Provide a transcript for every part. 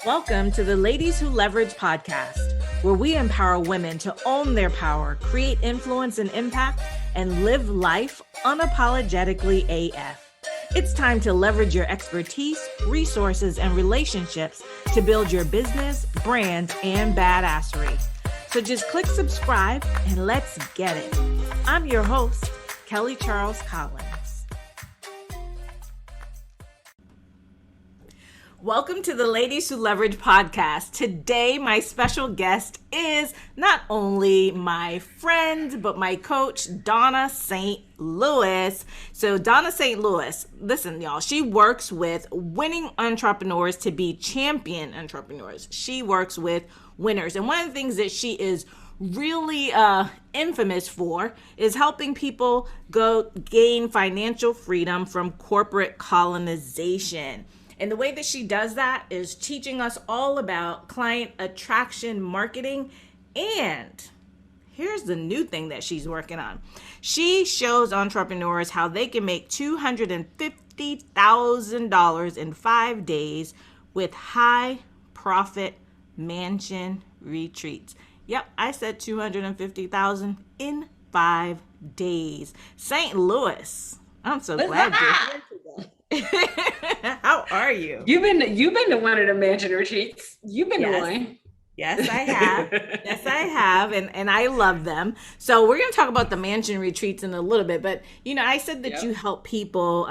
Welcome to the Ladies Who Leverage podcast, where we empower women to own their power, create influence and impact, and live life unapologetically AF. It's time to leverage your expertise, resources, and relationships to build your business, brand, and badassery. So just click subscribe and let's get it. I'm your host, Kelly Charles Collins. Welcome to the Ladies Who Leverage podcast. Today, my special guest is not only my friend, but my coach, Dawnna St. So Dawnna St. Listen, y'all, she works with winning entrepreneurs to be champion entrepreneurs. She works with winners. And one of the things that she is really infamous for is helping people gain financial freedom from corporate colonization. And the way that she does that is teaching us all about client attraction marketing. And here's the new thing that she's working on. She shows entrepreneurs how they can make $250,000 in 5 days with high profit mansion retreats. Yep, I said 250,000 in 5 days. St. Louis. I'm so glad you're here today. How are you? You've been to one of the mansion retreats. You've been to one. Yes, I have. And I love them. So we're going to talk about the mansion retreats in a little bit. But, I said that you help people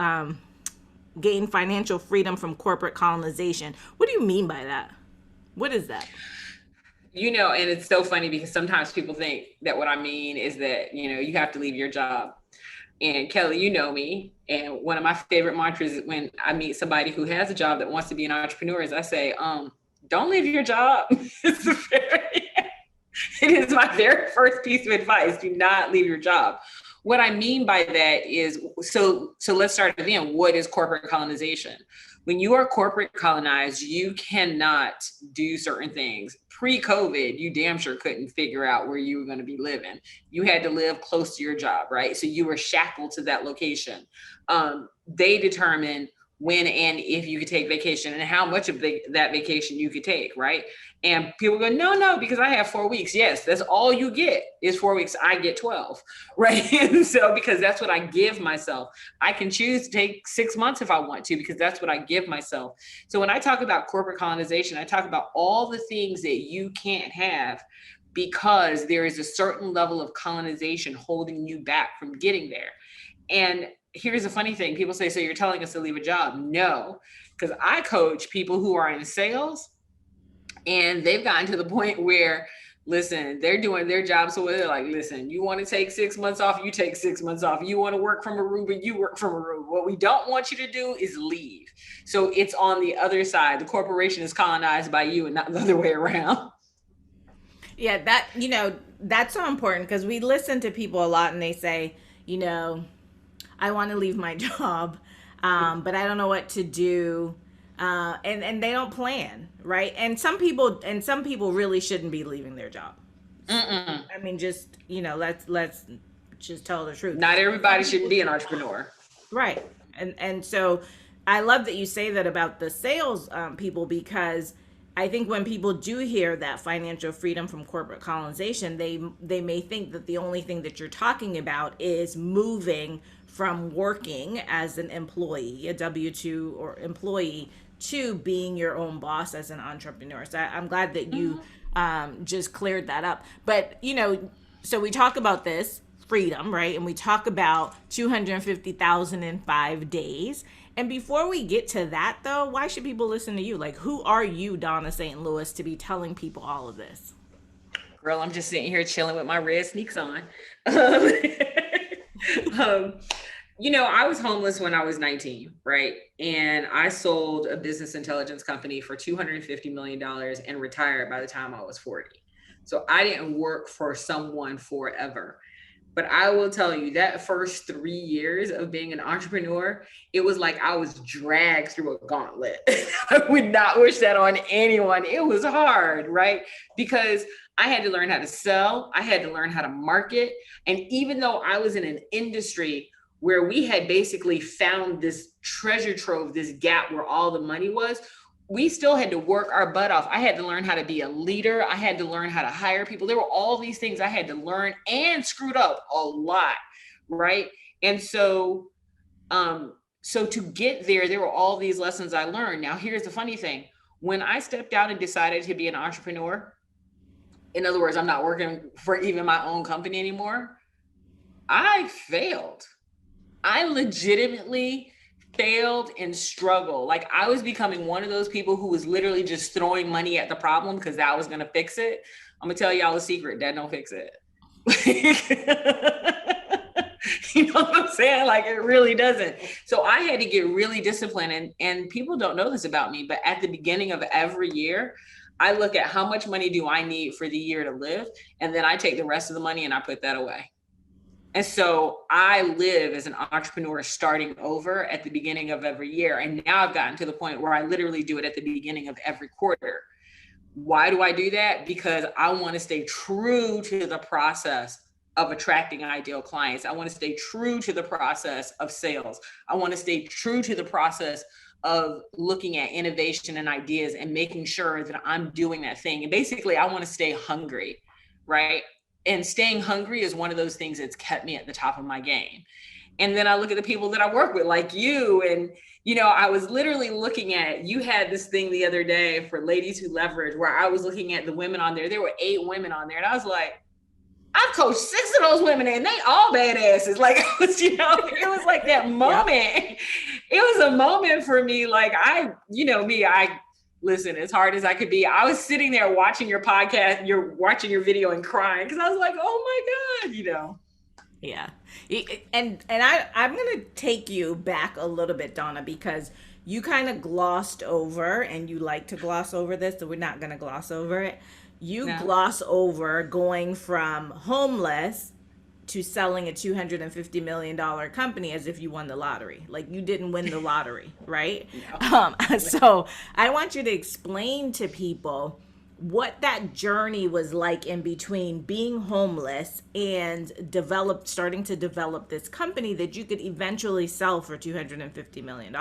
gain financial freedom from corporate colonization. What do you mean by that? What is that? And it's so funny because sometimes people think that what I mean is that, you have to leave your job. And Kelly, you know me, and one of my favorite mantras when I meet somebody who has a job that wants to be an entrepreneur is I say, don't leave your job. It is my very first piece of advice. Do not leave your job. What I mean by that is, so let's start again. What is corporate colonization? When you are corporate colonized, you cannot do certain things. Pre-COVID, you damn sure couldn't figure out where you were going to be living. You had to live close to your job, right? So you were shackled to that location. They determined when and if you could take vacation and how much of that vacation you could take, right? And people go, no, because I have 4 weeks. Yes, that's all you get is 4 weeks. I get 12, right? And so because that's what I give myself. I can choose to take 6 months if I want to, because that's what I give myself. So when I talk about corporate colonization, I talk about all the things that you can't have because there is a certain level of colonization holding you back from getting there. And here's the funny thing. People say, so you're telling us to leave a job? No, because I coach people who are in sales and they've gotten to the point where, listen, they're doing their job. So they're like, listen, you want to take 6 months off, you take 6 months off. You want to work from Aruba, you work from Aruba. What we don't want you to do is leave. So it's on the other side. The corporation is colonized by you and not the other way around. Yeah, that's so important because we listen to people a lot and they say, I want to leave my job, but I don't know what to do. And they don't plan, right? And some people really shouldn't be leaving their job. I mean, just, let's just tell the truth. Not everybody should be an entrepreneur. Right. And so I love that you say that about the sales people, because I think when people do hear that financial freedom from corporate colonization, they may think that the only thing that you're talking about is moving from working as an employee, a W-2 or employee, to being your own boss as an entrepreneur. So I'm glad that you just cleared that up. But, so we talk about this freedom, right? And we talk about 250,000 in 5 days. And before we get to that, though, why should people listen to you? Like, who are you, Dawnna St. to be telling people all of this? Girl, I'm just sitting here chilling with my red sneaks on. I was homeless when I was 19, right? And I sold a business intelligence company for $250 million and retired by the time I was 40. So I didn't work for someone forever. But I will tell you that first 3 years of being an entrepreneur, it was like I was dragged through a gauntlet. I would not wish that on anyone. It was hard, right? Because I had to learn how to sell. I had to learn how to market. And even though I was in an industry where we had basically found this treasure trove, this gap where all the money was, we still had to work our butt off. I had to learn how to be a leader. I had to learn how to hire people. There were all these things I had to learn, and screwed up a lot, right? And so, so to get there, there were all these lessons I learned. Now, here's the funny thing. When I stepped out and decided to be an entrepreneur, in other words, I'm not working for even my own company anymore, I failed. I legitimately failed and struggled. Like, I was becoming one of those people who was literally just throwing money at the problem because that was going to fix it. I'm going to tell y'all a secret. That don't fix it. You know what I'm saying? Like, it really doesn't. So I had to get really disciplined. And people don't know this about me, but at the beginning of every year, I look at how much money do I need for the year to live? And then I take the rest of the money and I put that away. And so I live as an entrepreneur starting over at the beginning of every year. And now I've gotten to the point where I literally do it at the beginning of every quarter. Why do I do that? Because I want to stay true to the process of attracting ideal clients. I want to stay true to the process of sales. I want to stay true to the process of looking at innovation and ideas and making sure that I'm doing that thing. And basically, I want to stay hungry, right? And staying hungry is one of those things that's kept me at the top of my game. And then I look at the people that I work with, like you, and, you know, I was literally looking at, you had this thing the other day for Ladies Who Leverage, where I was looking at the women on there. There were 8 women on there. And I was like, I've coached 6 of those women and they all badasses. Like, it was, you know, it was like that moment. Yeah. It was a moment for me. Like, you know me, listen, as hard as I could be, I was sitting there watching your podcast, you're watching your video and crying because I was like, oh my God, you know. Yeah. And I'm going to take you back a little bit, Dawnna, because you kind of glossed over, and you like to gloss over this, so we're not going to gloss over it. You gloss over going from homeless to selling a $250 million company as if you won the lottery. Like, you didn't win the lottery, right? No. So I want you to explain to people what that journey was like in between being homeless and starting to develop this company that you could eventually sell for $250 million.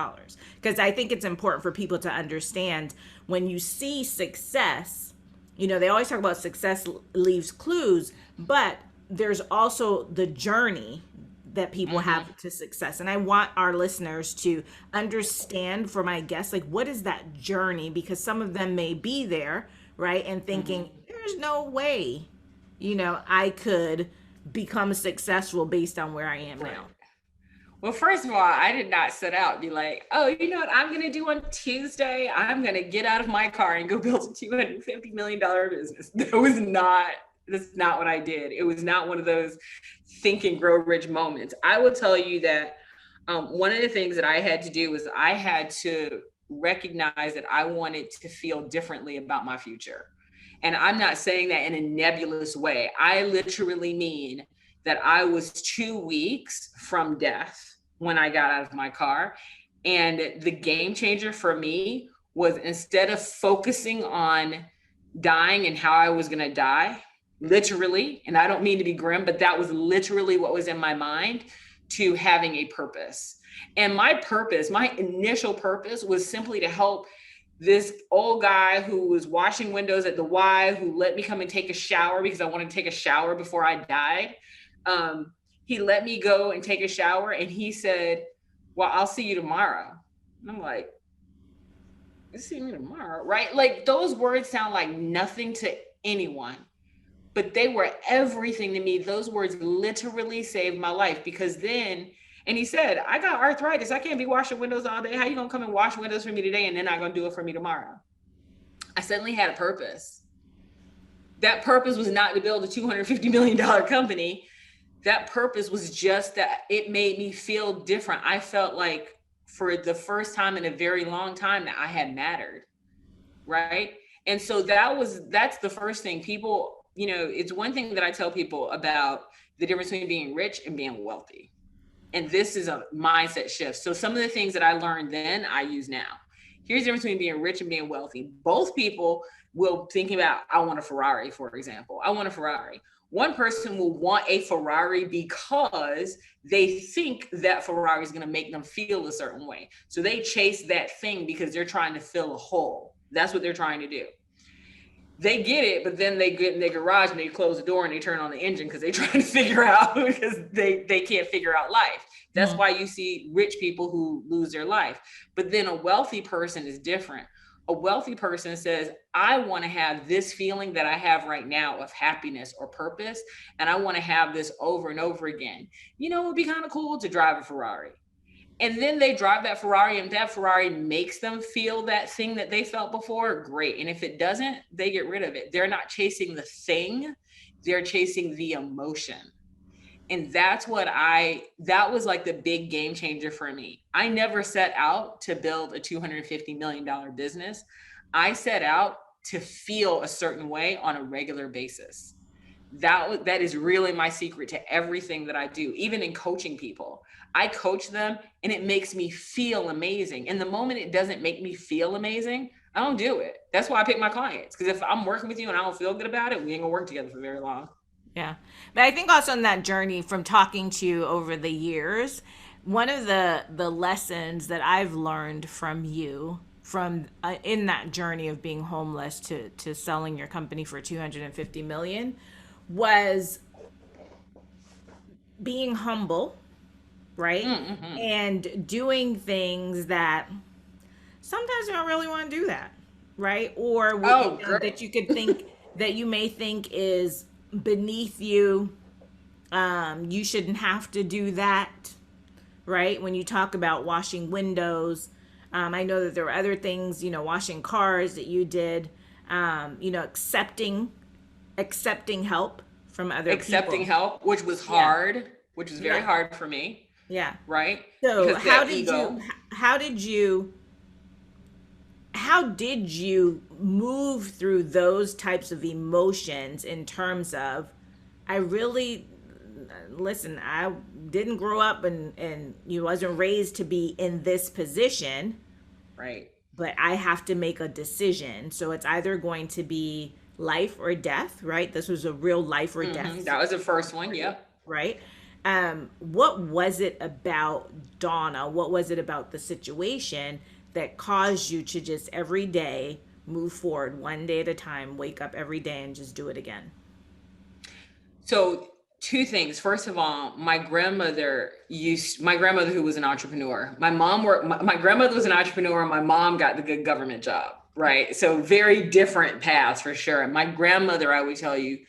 Because I think it's important for people to understand, when you see success, you know, they always talk about success leaves clues, but there's also the journey that people have to success. And I want our listeners to understand, for my guests, like, what is that journey? Because some of them may be there, right, and thinking, there's no way, you know, I could become successful based on where I am now. Well, first of all, I did not set out and be like, oh, you know what I'm going to do on Tuesday? I'm going to get out of my car and go build a $250 million business. That's not what I did. It was not one of those think and grow rich moments. I will tell you that one of the things that I had to do was I had to recognize that I wanted to feel differently about my future. And I'm not saying that in a nebulous way. I literally mean that I was 2 weeks from death when I got out of my car. And the game changer for me was, instead of focusing on dying and how I was going to die, literally, and I don't mean to be grim, but that was literally what was in my mind, to having a purpose. And my purpose, my initial purpose, was simply to help this old guy who was washing windows at the Y, who let me come and take a shower because I wanted to take a shower before I died. He let me go and take a shower, and he said, well, I'll see you tomorrow. And I'm like, you see me tomorrow, right? Like, those words sound like nothing to anyone, but they were everything to me. Those words literally saved my life, because then, and he said, I got arthritis. I can't be washing windows all day. How you gonna come and wash windows for me today and then not gonna do it for me tomorrow? I suddenly had a purpose. That purpose was not to build a $250 million company. That purpose was just that it made me feel different. I felt like, for the first time in a very long time, that I had mattered, right? And so that's the first thing. People, you know, it's one thing that I tell people about the difference between being rich and being wealthy. And this is a mindset shift. So some of the things that I learned then, I use now. Here's the difference between being rich and being wealthy. Both people will think about, I want a Ferrari, for example. I want a Ferrari. One person will want a Ferrari because they think that Ferrari is going to make them feel a certain way. So they chase that thing because they're trying to fill a hole. That's what they're trying to do. They get it, but then they get in their garage and they close the door and they turn on the engine because they're trying to figure out, because they can't figure out life. That's why you see rich people who lose their life. But then a wealthy person is different. A wealthy person says, I want to have this feeling that I have right now of happiness or purpose, and I want to have this over and over again. You know, it would be kind of cool to drive a Ferrari. And then they drive that Ferrari, and that Ferrari makes them feel that thing that they felt before, great. And if it doesn't, they get rid of it. They're not chasing the thing, they're chasing the emotion. And that was like the big game changer for me. I never set out to build a $250 million business. I set out to feel a certain way on a regular basis. That is really my secret to everything that I do, even in coaching people. I coach them and it makes me feel amazing. And the moment it doesn't make me feel amazing, I don't do it. That's why I pick my clients. Because if I'm working with you and I don't feel good about it, we ain't gonna work together for very long. Yeah. But I think also in that journey from talking to you over the years, one of the lessons that I've learned from you from in that journey of being homeless to selling your company for 250 million was being humble, right? Mm-hmm. And doing things that sometimes you don't really want to do that, right? Or that you could think that you may think is beneath you. You shouldn't have to do that, right? When you talk about washing windows, I know that there were other things, washing cars that you did, accepting help from other people. Accepting help, which was hard, which was very hard for me. Yeah. Right. So how did you move through those types of emotions in terms of, I didn't grow up and you wasn't raised to be in this position. Right. But I have to make a decision. So it's either going to be life or death, right? This was a real life or death. That was the first one. Yep. Right. What was it about Dawnna? What was it about the situation that caused you to just every day move forward one day at a time, wake up every day and just do it again? So two things. First of all, my grandmother who was an entrepreneur. My grandmother was an entrepreneur. My mom got the good government job, right? So very different paths for sure. My grandmother, I would tell you,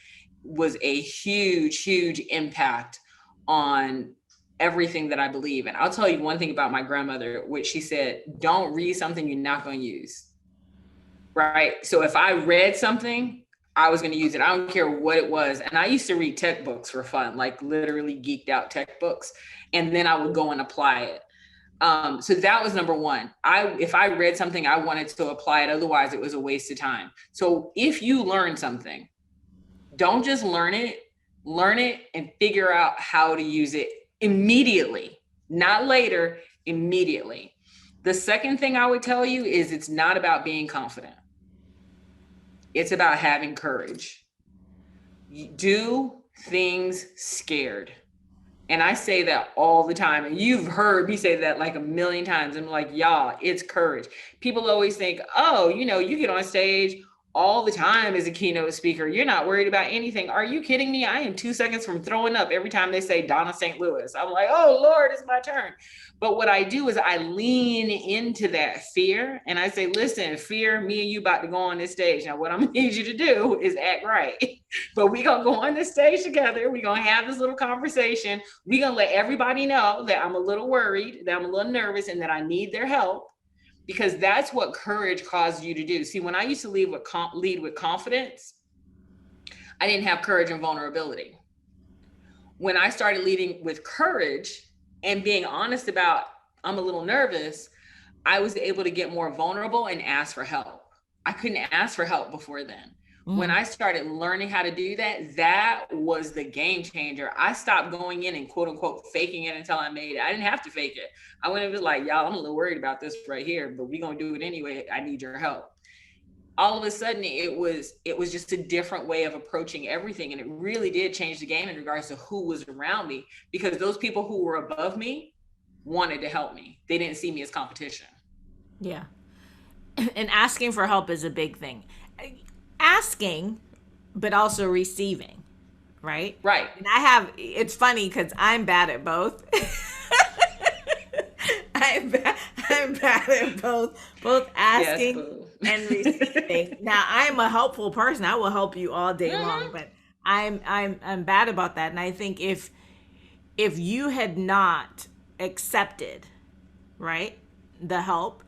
was a huge, huge impact on everything that I believe in. I'll tell you one thing about my grandmother, which she said, don't read something you're not going to use, right? So if I read something, I was going to use it. I don't care what it was. And I used to read tech books for fun, like literally geeked out tech books. And then I would go and apply it. So that was number one. If I read something, I wanted to apply it. Otherwise it was a waste of time. So if you learn something, don't just learn it and figure out how to use it immediately, not later, immediately. The second thing I would tell you is it's not about being confident. It's about having courage. You do things scared. And I say that all the time. And you've heard me say that like a million times. I'm like, y'all, it's courage. People always think, oh, you get on stage all the time as a keynote speaker. You're not worried about anything. Are you kidding me? I am 2 seconds from throwing up every time they say Dawnna St. Louis. I'm like, oh Lord, it's my turn. But what I do is I lean into that fear and I say, listen, fear, me and you about to go on this stage. Now, what I'm gonna need you to do is act right. But we're gonna go on this stage together. We're gonna have this little conversation. We're gonna let everybody know that I'm a little worried, that I'm a little nervous, and that I need their help. Because that's what courage caused you to do. See, when I used to lead with confidence, I didn't have courage and vulnerability. When I started leading with courage and being honest about, I'm a little nervous, I was able to get more vulnerable and ask for help. I couldn't ask for help before then. When I started learning how to do that, that was the game changer. I stopped going in and quote unquote faking it until I made it. I didn't have to fake it. I went and was like, y'all, I'm a little worried about this right here, but we're going to do it anyway. I need your help. All of a sudden it was just a different way of approaching everything. And it really did change the game in regards to who was around me, because those people who were above me wanted to help me. They didn't see me as competition. Yeah. And asking for help is a big thing. Asking, but also receiving, right? Right. And it's funny because I'm bad at both. I'm bad at both asking and receiving. Now, I'm a helpful person. I will help you all day long, but I'm bad about that. And I think if you had not accepted, right, the help,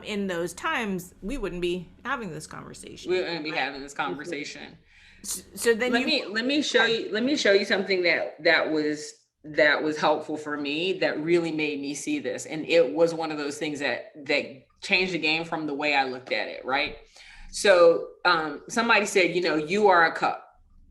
in those times, we wouldn't be having this conversation. We wouldn't be having this conversation. So then let me show you something that was helpful for me, that really made me see this. And it was one of those things that changed the game from the way I looked at it, right? So somebody said, you are a cup.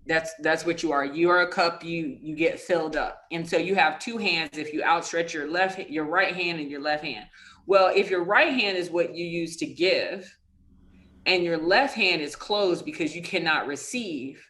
That's what you are. You are a cup, you get filled up. And so you have two hands if you outstretch your right hand and your left hand. Well, if your right hand is what you use to give and your left hand is closed because you cannot receive,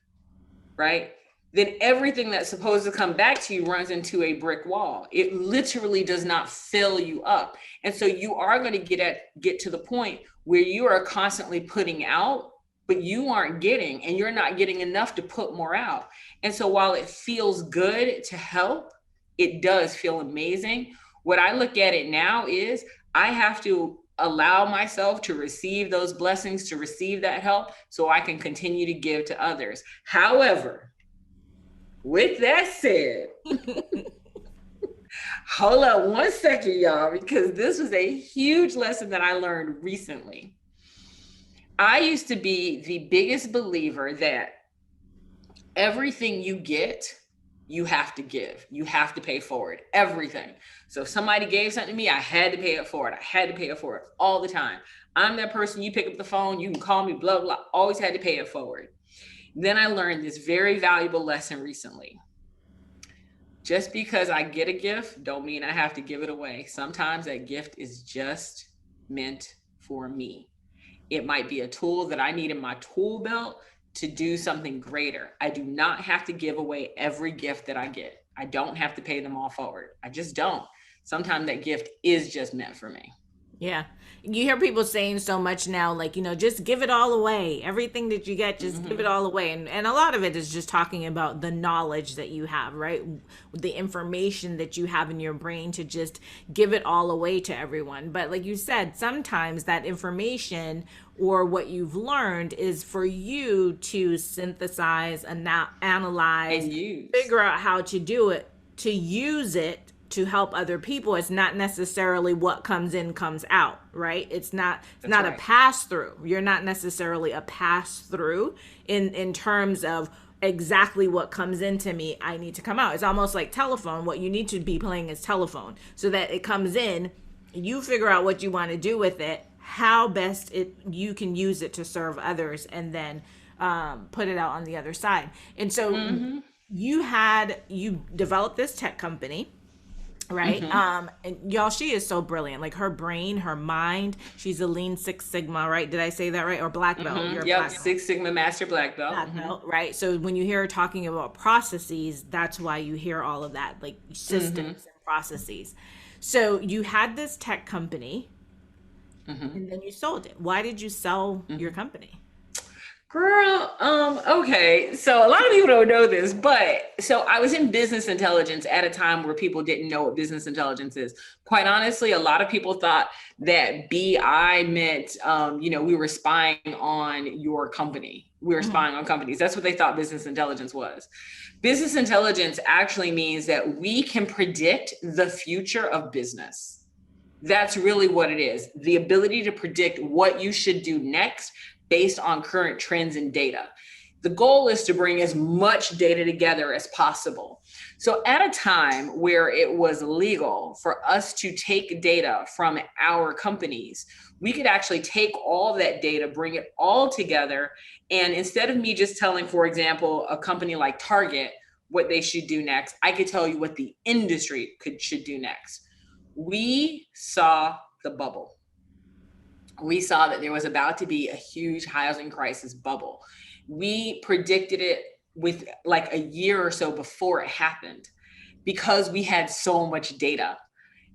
right? Then everything that's supposed to come back to you runs into a brick wall. It literally does not fill you up. And so you are going to get to the point where you are constantly putting out, but you aren't getting, and you're not getting enough to put more out. And so while it feels good to help, it does feel amazing. What I look at it now is I have to allow myself to receive those blessings, to receive that help, so I can continue to give to others. However, with that said, hold on one second, y'all, because this was a huge lesson that I learned recently. I used to be the biggest believer that everything you get, you have to give. You have to pay forward everything. So if somebody gave something to me, I had to pay it forward. I had to pay it forward all the time. I'm that person, you pick up the phone, you can call me, blah, blah, always had to pay it forward. Then I learned this very valuable lesson recently. Just because I get a gift, don't mean I have to give it away. Sometimes that gift is just meant for me. It might be a tool that I need in my tool belt to do something greater. I do not have to give away every gift that I get. I don't have to pay them all forward. I just don't. Sometimes that gift is just meant for me. Yeah. You hear people saying so much now, like, just give it all away. Everything that you get, just give it all away. And a lot of it is just talking about the knowledge that you have, right? The information that you have in your brain to just give it all away to everyone. But like you said, sometimes that information or what you've learned is for you to synthesize and analyze and use, figure out how to do it, to use it to help other people. It's not necessarily what comes in comes out, right? It's not right. A pass through. You're not necessarily a pass through in terms of exactly what comes into me, I need to come out. It's almost like telephone. What you need to be playing is telephone, so that it comes in, you figure out what you want to do with it, how best you can use it to serve others, and then put it out on the other side. And so you developed this tech company, right? And y'all, she is so brilliant. Like her brain, her mind, she's a Lean Six Sigma, right? Did I say that right? Or black belt? You're yep, Six Sigma Master Black Belt. Black belt, right? So when you hear her talking about processes, that's why you hear all of that, like systems and processes. So you had this tech company, and then you sold it. Why did you sell your company? Girl, okay. So a lot of people don't know this, but so I was in business intelligence at a time where people didn't know what business intelligence is. Quite honestly, a lot of people thought that BI meant, we were spying on your company. We were spying on companies. That's what they thought business intelligence was. Business intelligence actually means that we can predict the future of business. That's really what it is. The ability to predict what you should do next based on current trends and data. The goal is to bring as much data together as possible. So at a time where it was legal for us to take data from our companies, we could actually take all that data, bring it all together. And instead of me just telling, for example, a company like Target what they should do next, I could tell you what the industry should do next. We saw the bubble. We saw that there was about to be a huge housing crisis bubble. We predicted it with like a year or so before it happened because we had so much data.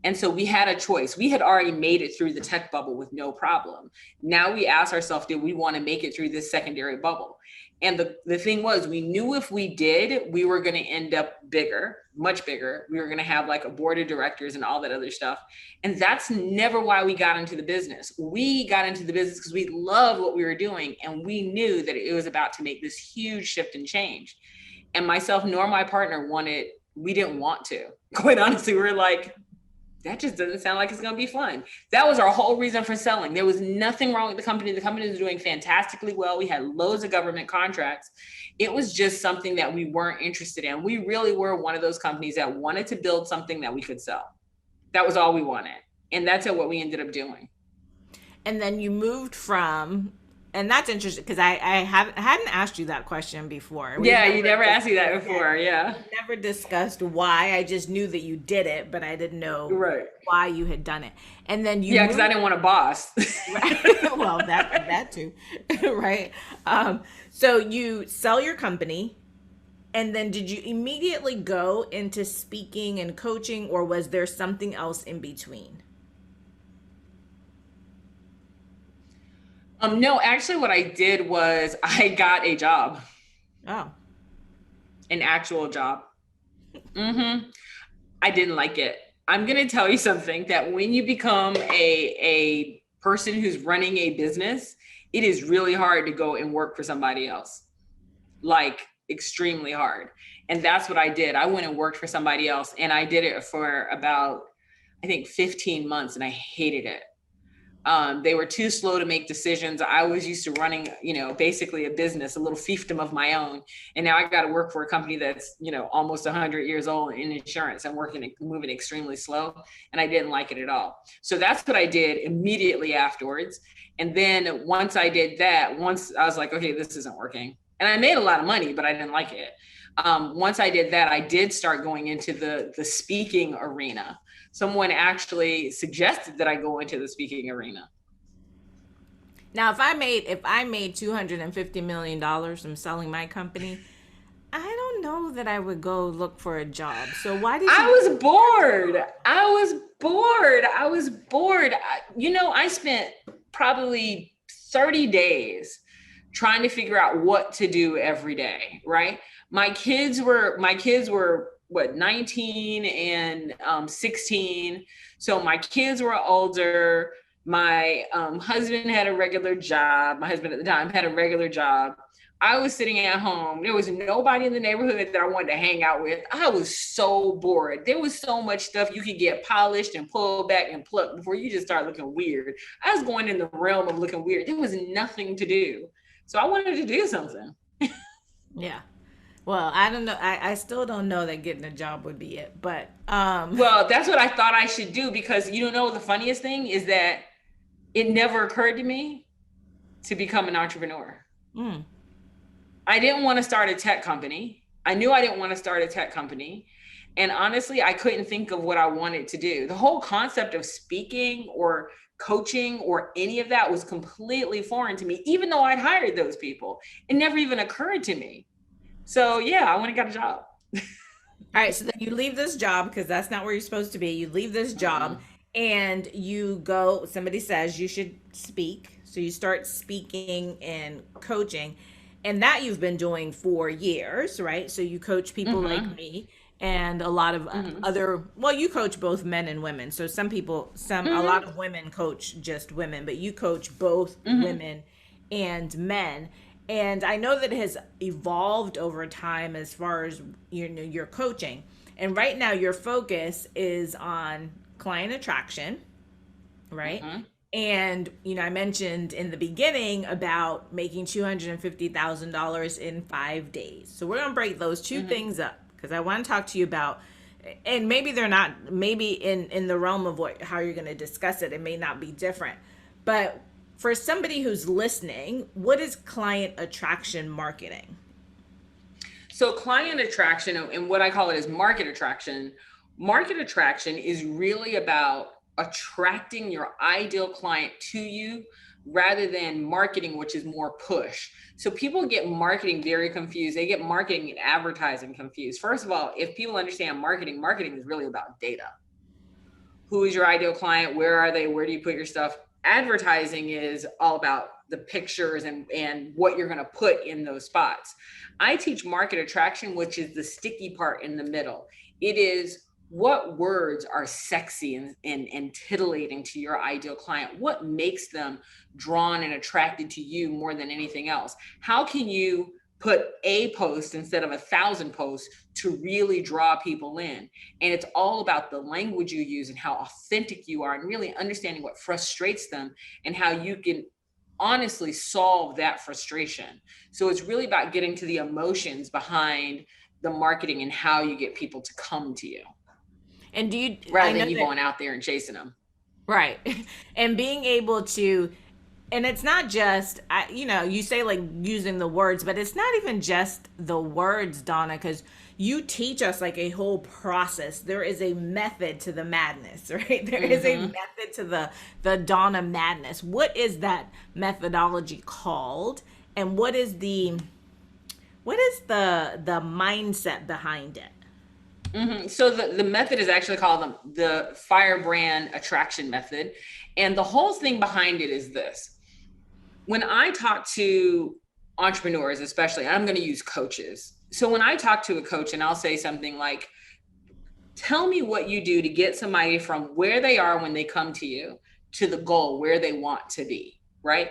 And so we had a choice. We had already made it through the tech bubble with no problem. Now we asked ourselves, did we want to make it through this secondary bubble? And the thing was, we knew if we did, we were going to end up bigger, much bigger. We were going to have like a board of directors and all that other stuff. And that's never why we got into the business. We got into the business because we loved what we were doing. And we knew that it was about to make this huge shift and change. And myself nor my partner we didn't want to. Quite honestly, we were like, that just doesn't sound like it's going to be fun. That was our whole reason for selling. There was nothing wrong with the company. The company was doing fantastically well. We had loads of government contracts. It was just something that we weren't interested in. We really were one of those companies that wanted to build something that we could sell. That was all we wanted. And that's what we ended up doing. And then you moved from, and that's interesting because I hadn't asked you that question before. You never asked me that before. Yeah. We never discussed why. I just knew that you did it, but I didn't know why you had done it. And then you because I didn't want a boss. Right? Well, that too, right? So you sell your company, and then did you immediately go into speaking and coaching, or was there something else in between? No, actually what I did was I got a job. Oh. An actual job. I didn't like it. I'm going to tell you something, that when you become a person who's running a business, it is really hard to go and work for somebody else. Like extremely hard. And that's what I did. I went and worked for somebody else, and I did it for about, I think 15 months, and I hated it. They were too slow to make decisions. I was used to running, basically a business, a little fiefdom of my own. And now I got to work for a company that's, almost 100 years old in insurance. I'm moving extremely slow, and I didn't like it at all. So that's what I did immediately afterwards. And then once I did that, once I was like, okay, this isn't working. And I made a lot of money, but I didn't like it. Once I did that, I did start going into the speaking arena. Someone actually suggested that I go into the speaking arena. Now, if I made $250 million from selling my company, I don't know that I would go look for a job. So why did you? I was bored. I spent probably 30 days trying to figure out what to do every day, right? My kids were what, 19 and 16. So my kids were older. My husband had a regular job. My husband at the time had a regular job. I was sitting at home. There was nobody in the neighborhood that I wanted to hang out with. I was so bored. There was so much stuff you could get polished and pulled back and plucked before you just start looking weird. I was going in the realm of looking weird. There was nothing to do. So I wanted to do something. Yeah. Well, I don't know. I still don't know that getting a job would be it, but well, that's what I thought I should do, because the funniest thing is that it never occurred to me to become an entrepreneur. I didn't want to start a tech company. I knew I didn't want to start a tech company. And honestly, I couldn't think of what I wanted to do. The whole concept of speaking or coaching or any of that was completely foreign to me, even though I'd hired those people. It never even occurred to me. So yeah, I went and got a job. All right. So then you leave this job, because that's not where you're supposed to be. You leave this job and you go, somebody says you should speak. So you start speaking and coaching, and that you've been doing for years, right? So you coach people like me and a lot of other, well, you coach both men and women. So a lot of women coach just women, but you coach both women and men. And I know that it has evolved over time as far as your coaching. And right now your focus is on client attraction, right? And, I mentioned in the beginning about making $250,000 in 5 days. So we're going to break those two things up because I want to talk to you about, and maybe they're not, maybe in the realm of how you're going to discuss it, it may not be different. But for somebody who's listening, what is client attraction marketing? So client attraction, and what I call it is market attraction. Market attraction is really about attracting your ideal client to you rather than marketing, which is more push. So people get marketing very confused. They get marketing and advertising confused. First of all, if people understand marketing, marketing is really about data. Who is your ideal client? Where are they? Where do you put your stuff? Advertising is all about the pictures and what you're going to put in those spots. I teach market attraction, which is the sticky part in the middle. It is what words are sexy and titillating to your ideal client? What makes them drawn and attracted to you more than anything else? How can you put a post instead of 1,000 posts to really draw people in? And it's all about the language you use and how authentic you are and really understanding what frustrates them and how you can honestly solve that frustration. So it's really about getting to the emotions behind the marketing and how you get people to come to you. And do you, rather than you going out there and chasing them. Right. And being able to, and it's not just, you say like using the words, but it's not even just the words, Dawnna, because you teach us like a whole process. There is a method to the madness, right? There is a method to the Dawnna madness. What is that methodology called? And what is the mindset behind it? So the method is actually called the Firebrand Attraction Method. And the whole thing behind it is this. When I talk to entrepreneurs, especially, I'm going to use coaches. So when I talk to a coach and I'll say something like, tell me what you do to get somebody from where they are when they come to you to the goal where they want to be, right?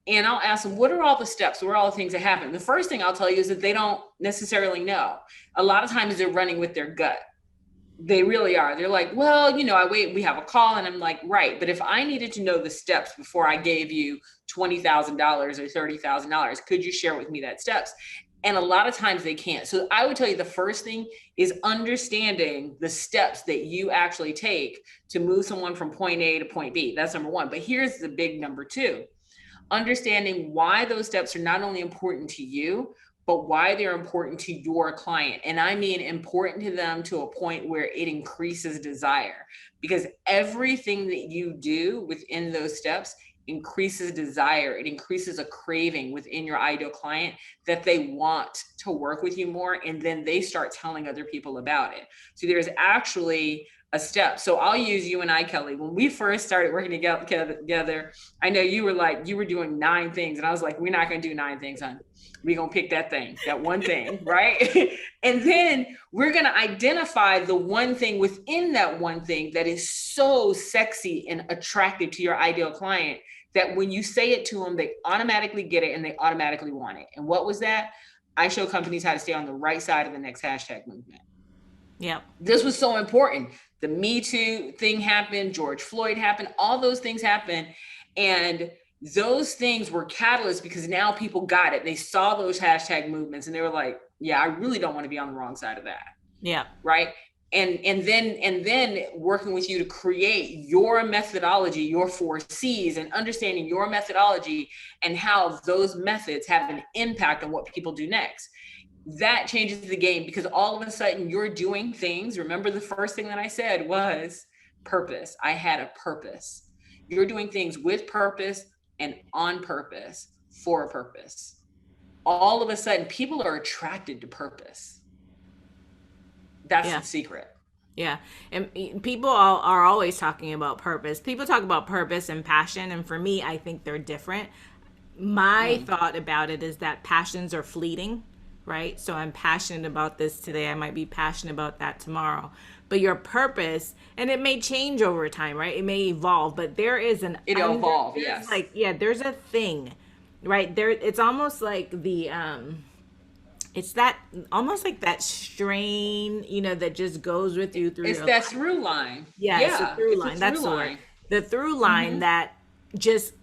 And I'll ask them, what are all the steps? What are all the things that happen? The first thing I'll tell you is that they don't necessarily know. A lot of times they're running with their gut. They really are. They're like, well, we have a call, and I'm like, right. But if I needed to know the steps before I gave you $20,000 or $30,000, could you share with me that steps? And a lot of times they can't. So I would tell you the first thing is understanding the steps that you actually take to move someone from point A to point B. That's number one. But here's the big number two. Understanding why those steps are not only important to you, but why they're important to your client. And I mean important to them to a point where it increases desire, because everything that you do within those steps increases desire. It increases a craving within your ideal client that they want to work with you more. And then they start telling other people about it. So there's actually a step. So I'll use you and I, Kelly. When we first started working together, I know you were doing 9 things. And I was like, we're not going to do 9 things, hon. We're going to pick that one thing, right? And then we're going to identify the one thing within that one thing that is so sexy and attractive to your ideal client that when you say it to them, they automatically get it and they automatically want it. And what was that? I show companies how to stay on the right side of the next hashtag movement. Yeah. This was so important. The Me Too thing happened, George Floyd happened, all those things happened. And those things were catalysts because now people got it. They saw those hashtag movements and they were like, yeah, I really don't want to be on the wrong side of that. Yeah. Right. And then working with you to create your methodology, your 4 C's, and understanding your methodology and how those methods have an impact on what people do next. That changes the game because all of a sudden you're doing things. Remember, the first thing that I said was purpose. I had a purpose. You're doing things with purpose and on purpose for a purpose. All of a sudden people are attracted to purpose. That's the secret. Yeah. And people are always talking about purpose. People talk about purpose and passion. And for me, I think they're different. My thought about it is that passions are fleeting, right? So I'm passionate about this today. I might be passionate about that tomorrow. But your purpose, and it may change over time, right? It may evolve, but there is it'll evolve, yes. Like, yeah, there's a thing, right? There, it's almost like it's that almost like that strain, that just goes with you through. It's that through line. Yeah, it's a through line. That's the word. The through line that just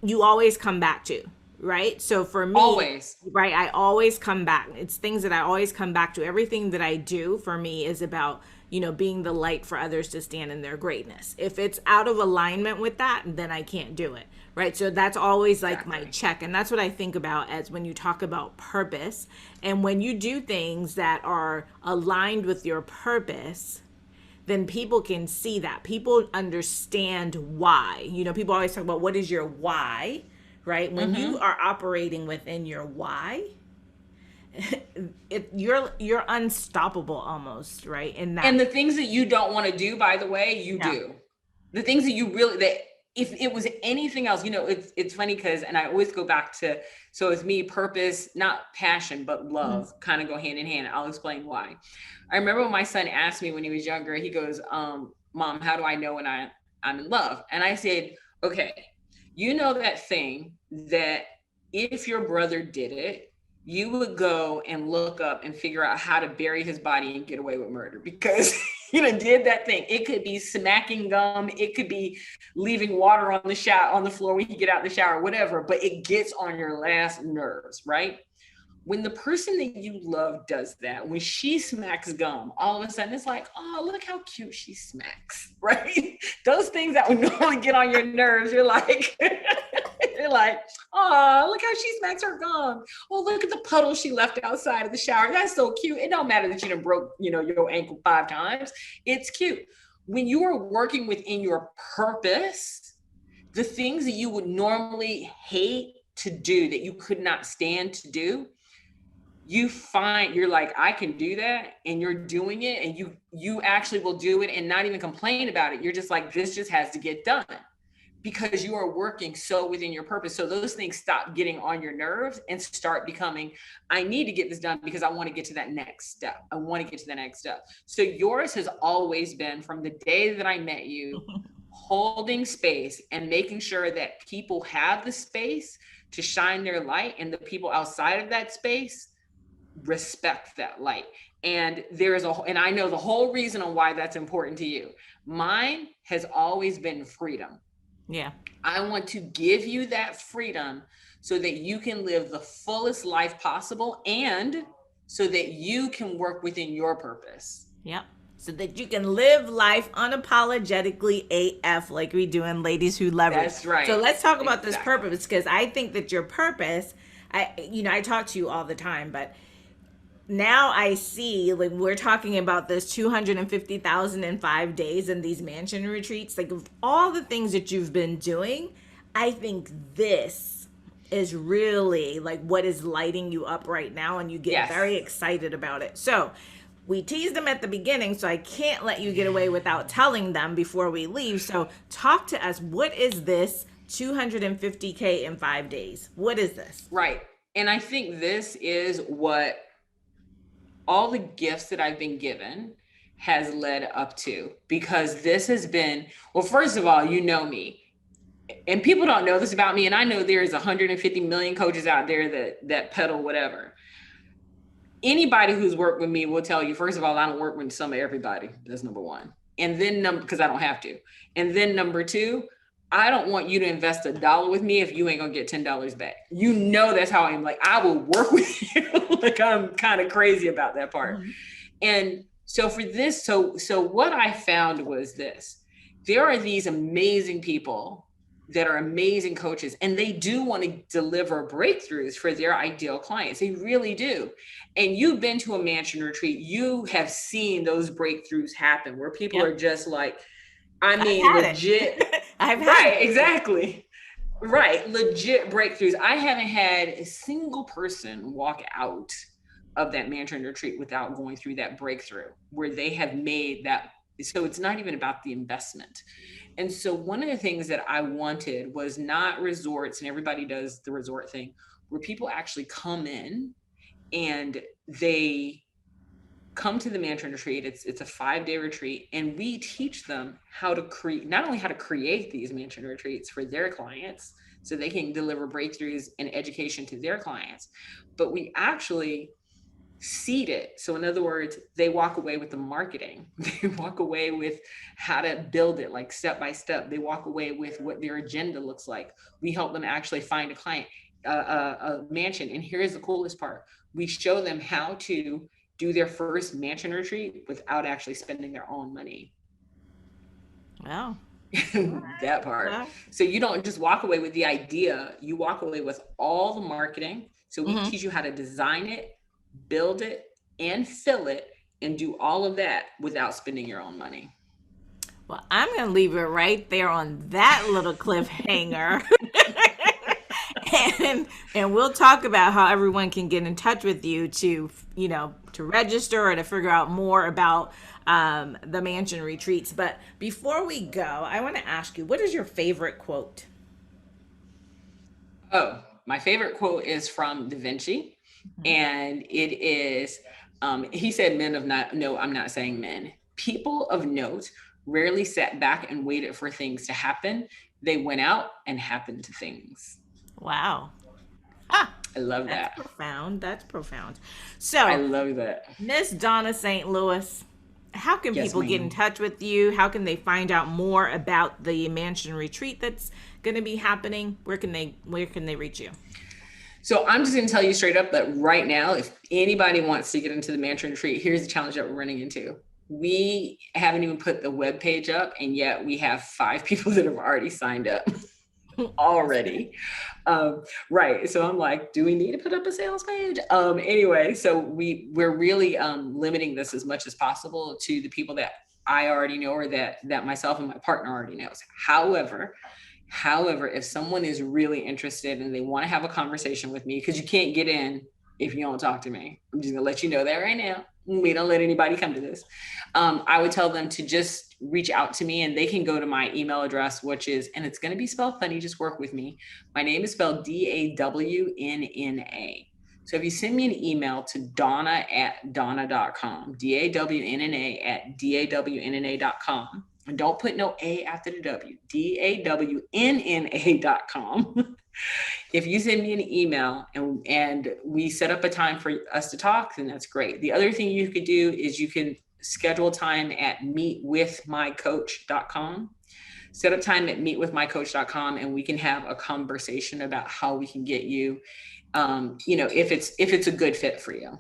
you always come back to, right? So for me, Always. right, I always come back. It's things that I always come back to. Everything that I do for me is about, being the light for others to stand in their greatness. If it's out of alignment with that, then I can't do it, right? So that's always like my Exactly. check. And that's what I think about as when you talk about purpose. And when you do things that are aligned with your purpose, then people can see that. People understand why. People always talk about what is your why, right? When you are operating within your why, you're unstoppable almost, right? In that. And the things that you don't want to do, by the way, you Yeah. do. The things that you really, that if it was anything else, it's funny because, and I always go back to, so it's me, purpose, not passion, but love kind of go hand in hand. I'll explain why. I remember when my son asked me when he was younger, he goes, Mom, how do I know when I'm in love? And I said, okay, you know that thing that if your brother did it, you would go and look up and figure out how to bury his body and get away with murder because did that thing. It could be smacking gum, it could be leaving water on the floor when you get out the shower, whatever, but it gets on your last nerves, right? When the person that you love does that, when she smacks gum, all of a sudden it's like, oh, look how cute she smacks, right? Those things that would normally get on your nerves, you're like, oh, look how she smacks her gum. Oh, look at the puddle she left outside of the shower. That's so cute. It don't matter that you done broke, your ankle 5 times. It's cute. When you are working within your purpose, the things that you would normally hate to do, that you could not stand to do, you find you're like, I can do that, and you're doing it, and you actually will do it and not even complain about it. You're just like, this just has to get done because you are working so within your purpose. So those things stop getting on your nerves and start becoming, I need to get this done because I want to get to that next step. I want to get to the next step. So yours has always been, from the day that I met you, holding space and making sure that people have the space to shine their light, and the people outside of that space respect that light. And and I know the whole reason on why that's important to you. Mine has always been freedom. Yeah. I want to give you that freedom so that you can live the fullest life possible, and so that you can work within your purpose. Yep. So that you can live life unapologetically AF, like we do in Ladies Who Leverage. That's right. So let's talk about this Exactly. purpose, because I think that your purpose, I talk to you all the time, but now I see, like, we're talking about this 250,000 in 5 days in these mansion retreats. Like, of all the things that you've been doing, I think this is really like what is lighting you up right now, and you get Yes. very excited about it. So we teased them at the beginning, so I can't let you get away without telling them before we leave. So talk to us. What is this 250K in 5 days? What is this? Right. And I think this is what all the gifts that I've been given has led up to, because this has been, well, first of all, you know me, and people don't know this about me. And I know there's 150 million coaches out there that peddle whatever. Anybody who's worked with me will tell you, first of all, I don't work with some of everybody. That's number one. And then because I don't have to. And then number two, I don't want you to invest $1 with me if you ain't gonna get $10 back. That's how I'm. Like, I will work with you. Like, I'm kind of crazy about that part. Mm-hmm. And so for this, so what I found was this: there are these amazing people that are amazing coaches, and they do want to deliver breakthroughs for their ideal clients. They really do. And you've been to a mansion retreat, you have seen those breakthroughs happen where people are just like, legit. I've had right, exactly. Right, legit breakthroughs. I haven't had a single person walk out of that mansion retreat without going through that breakthrough where they have made that. So it's not even about the investment. And so one of the things that I wanted was not resorts, and everybody does the resort thing, where people actually come in and they come to the mansion retreat. It's a 5-day retreat, and we teach them how to create, not only how to create these mansion retreats for their clients so they can deliver breakthroughs and education to their clients, but we actually seed it. So in other words, they walk away with the marketing. They walk away with how to build it, like step by step. They walk away with what their agenda looks like. We help them actually find a client, a mansion. And here's the coolest part. We show them how to do their first mansion retreat without actually spending their own money. Wow. That part. So you don't just walk away with the idea, you walk away with all the marketing. So we teach you how to design it, build it, and fill it, and do all of that without spending your own money. Well, I'm going to leave it right there on that little cliffhanger. And we'll talk about how everyone can get in touch with you to register or to figure out more about the mansion retreats. But before we go, I want to ask you, what is your favorite quote? Oh, my favorite quote is from Da Vinci. And it is, he said, I'm not saying men. People of note rarely sat back and waited for things to happen. They went out and happened to things. Wow. I love that. That's profound. So I love that. Miss Dawnna St. Louis, how can people get in touch with you? How can they find out more about the mansion retreat that's going to be happening? Where can they reach you? So I'm just going to tell you straight up that right now, if anybody wants to get into the mansion retreat, here's the challenge that we're running into. We haven't even put the webpage up, and yet we have 5 people that have already signed up already. Right. So I'm like, do we need to put up a sales page? Anyway, so we're really limiting this as much as possible to the people that I already know, or that myself and my partner already knows. However, if someone is really interested and they want to have a conversation with me, because you can't get in if you don't talk to me. I'm just gonna let you know that right now. We don't let anybody come to this. I would tell them to just reach out to me, and they can go to my email address, which is, and it's going to be spelled funny, just work with me. My name is spelled Dawnna. So if you send me an email to Dawnna@Dawnna.com, Dawnna@Dawnna.com, and don't put no A after the W, Dawnna.com. If you send me an email and we set up a time for us to talk, then that's great. The other thing you could do is you can schedule time at meetwithmycoach.com. Set up time at meetwithmycoach.com, and we can have a conversation about how we can get you, if it's a good fit for you.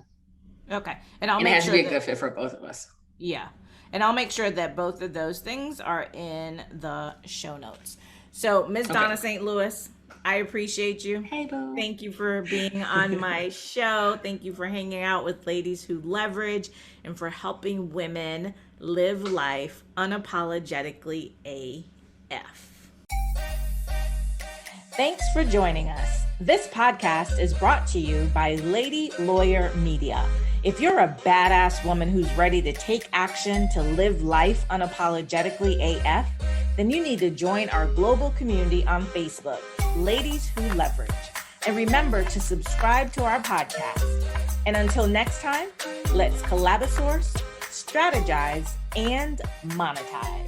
Okay. And it has to be a good fit for both of us. Yeah. And I'll make sure that both of those things are in the show notes. So Ms. Dawnna St. Louis, I appreciate you. Hey, boo. Thank you for being on my show. Thank you for hanging out with Ladies Who Leverage and for helping women live life unapologetically AF. Thanks for joining us. This podcast is brought to you by Lady Lawyer Media. If you're a badass woman who's ready to take action to live life unapologetically AF, then you need to join our global community on Facebook, Ladies Who Leverage. And remember to subscribe to our podcast. And until next time, let's collabosource, strategize, and monetize.